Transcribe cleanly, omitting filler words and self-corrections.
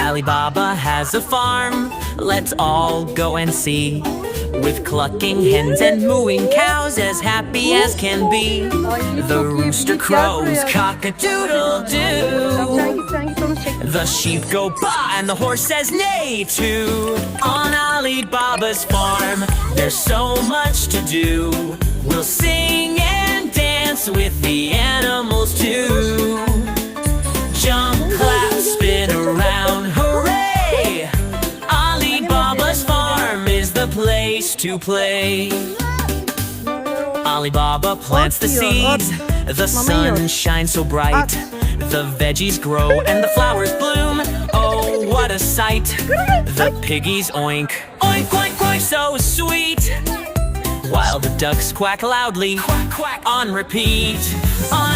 Alibaba has a farm, let's all go and see. With clucking hens and mooing cows, as happy as can be. The rooster crows cock-a-doodle-doo. The sheep go baa and the horse says neigh too. On Alibaba's farm, there's so much to do. We'll sing and dance with the animals too. Jump, clap, spin around, hooray! Alibaba's farm is the place to play. Alibaba plants the seeds, the sun shines so bright. The veggies grow and the flowers bloom, oh what a sight. The piggies oink, oink, oink, oink, so sweet. While the ducks quack loudly, quack, quack, on repeat. On